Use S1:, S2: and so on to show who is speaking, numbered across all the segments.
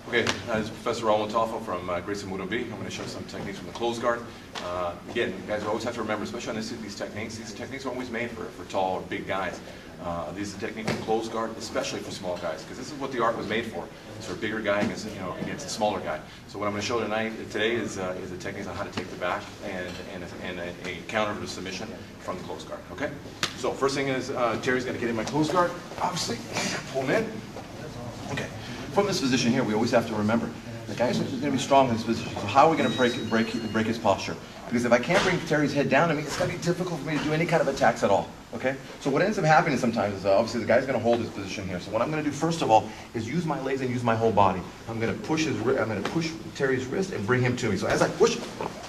S1: Okay, this is Professor Raul Montolfo from JiuJitsuMania. I'm going to show some techniques from the closed guard. Again, you guys always have to remember, especially on these techniques are always made for tall or big guys. These are techniques from closed guard, especially for small guys, because this is what the art was made for. It's for a bigger guy against a smaller guy. So what I'm going to show today is the techniques on how to take the back and a counter to submission from the closed guard. Okay. So first thing is Terry's going to get in my closed guard. Obviously, pull him in. Okay. From this position here, we always have to remember the guy's going to be strong in this position. So how are we going to break his posture? Because if I can't bring Terry's head down to me, it's going to be difficult for me to do any kind of attacks at all. Okay? So what ends up happening sometimes is obviously the guy's going to hold his position here. So what I'm going to do first of all is use my legs and use my whole body. I'm going to push Terry's wrist and bring him to me. So as I push,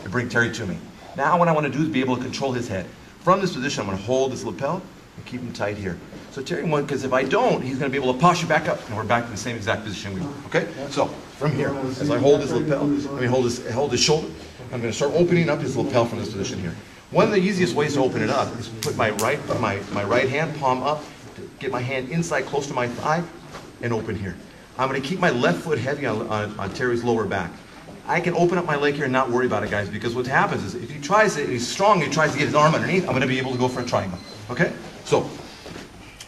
S1: I bring Terry to me. Now what I want to do is be able to control his head. From this position, I'm going to hold this lapel and keep him tight here. So Terry won, because if I don't, he's going to be able to posture back up, and we're back to the same exact position we were. Okay? So from here, as I hold his lapel, hold his shoulder, I'm going to start opening up his lapel from this position here. One of the easiest ways to open it up is put my right hand palm up, to get my hand inside close to my thigh, and open here. I'm going to keep my left foot heavy on Terry's lower back. I can open up my leg here and not worry about it, guys, because what happens is if he tries to, he's strong, he tries to get his arm underneath, I'm going to be able to go for a triangle. Okay? So,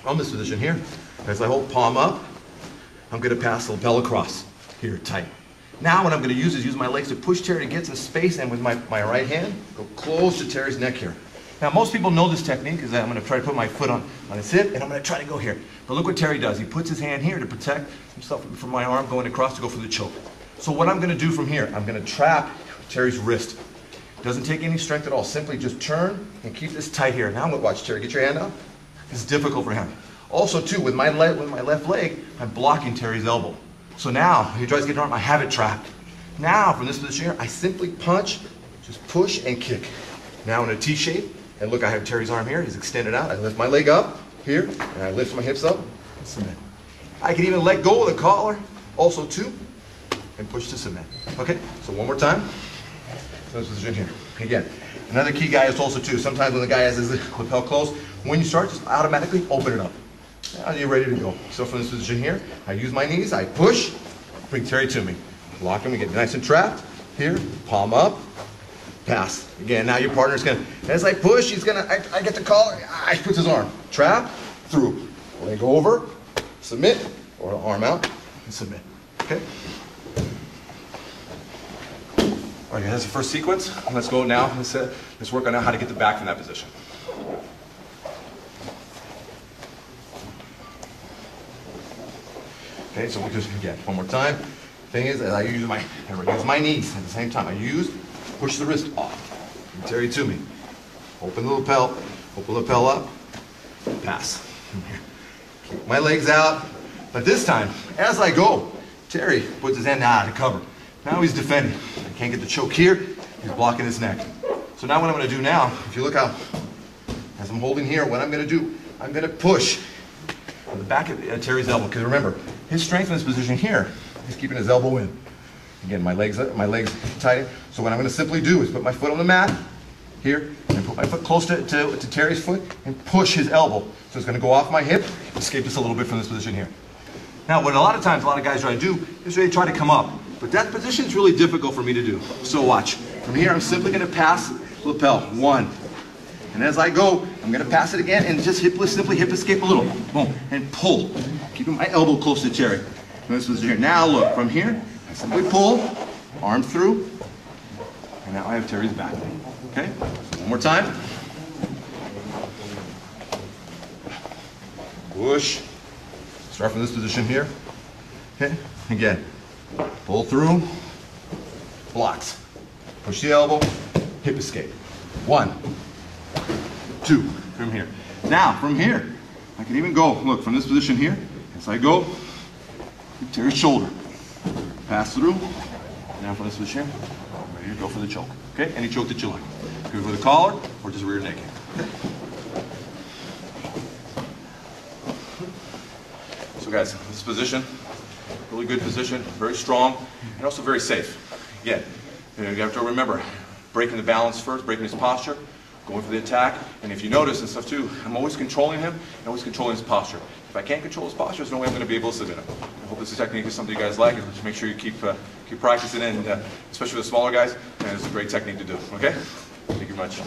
S1: from this position here, as I hold palm up, I'm going to pass the lapel across here, tight. Now what I'm going to use is use my legs to push Terry to get some space, and with my right hand, go close to Terry's neck here. Now most people know this technique, is that I'm going to try to put my foot on his hip, and I'm going to try to go here. But look what Terry does. He puts his hand here to protect himself from my arm going across to go for the choke. So what I'm going to do from here, I'm going to trap Terry's wrist. Doesn't take any strength at all. Simply just turn and keep this tight here. Now I'm going to watch Terry. Get your hand up. It's difficult for him. Also, too, with my left leg, I'm blocking Terry's elbow. So now, if he tries to get an arm, I have it trapped. Now, from this position here, I simply punch, just push and kick. Now in a T shape, and look, I have Terry's arm here. He's extended out. I lift my leg up here, and I lift my hips up and submit. I can even let go of the collar, also too, and push to submit. Okay, so one more time. This position here. Again, another key guy is also too, sometimes when the guy has his lapel closed, when you start, just automatically open it up. Now you're ready to go. So from this position here, I use my knees, I push, bring Terry to me. Lock him, we get nice and trapped. Here, palm up, pass. Again, now your partner's gonna, as I push, he's gonna, I get the collar, I puts his arm. Trap, through. Leg over, submit, or arm out, and submit. Okay? All right, that's the first sequence. Let's go now. Let's work on how to get the back from that position. Okay, so we just, again, one more time. Thing is, I use my knees at the same time. Push the wrist off. Bring Terry to me. Open the lapel up, pass. From here. Keep my legs out. But this time, as I go, Terry puts his hand out to cover. Now he's defending. I can't get the choke here. He's blocking his neck. So now what I'm going to do now, if you look out, as I'm holding here, what I'm going to do, I'm going to push on the back of Terry's elbow. Because remember, his strength in this position here is keeping his elbow in. Again, my legs tight. So what I'm going to simply do is put my foot on the mat here, and put my foot close to Terry's foot, and push his elbow. So it's going to go off my hip, escape just a little bit from this position here. Now, what a lot of guys try to do is really try to come up. But that position is really difficult for me to do. So watch. From here, I'm simply going to pass lapel. One. And as I go, I'm going to pass it again and just simply hip escape a little. Boom. And pull. Keeping my elbow close to Terry. From this position here. Now look, from here, I simply pull, arm through, and now I have Terry's back. Okay? So one more time. Push. Start from this position here. Okay? Again. Pull through, blocks. Push the elbow, hip escape. 1, 2, from here. Now, from here, I can even go, look, from this position here, as I go, Terry's shoulder. Pass through, now from this position here, I'm ready to go for the choke. Okay, any choke that you like. Good with a collar, or just rear naked. Okay? So guys, this position, really good position, very strong, and also very safe. Again, you have to remember, breaking the balance first, breaking his posture, going for the attack, and if you notice and stuff too, I'm always controlling him and always controlling his posture. If I can't control his posture, there's no way I'm going to be able to submit him. hope this technique is something you guys like, and just make sure you keep practicing it, and especially the smaller guys, and it's a great technique to do. Okay? Thank you much.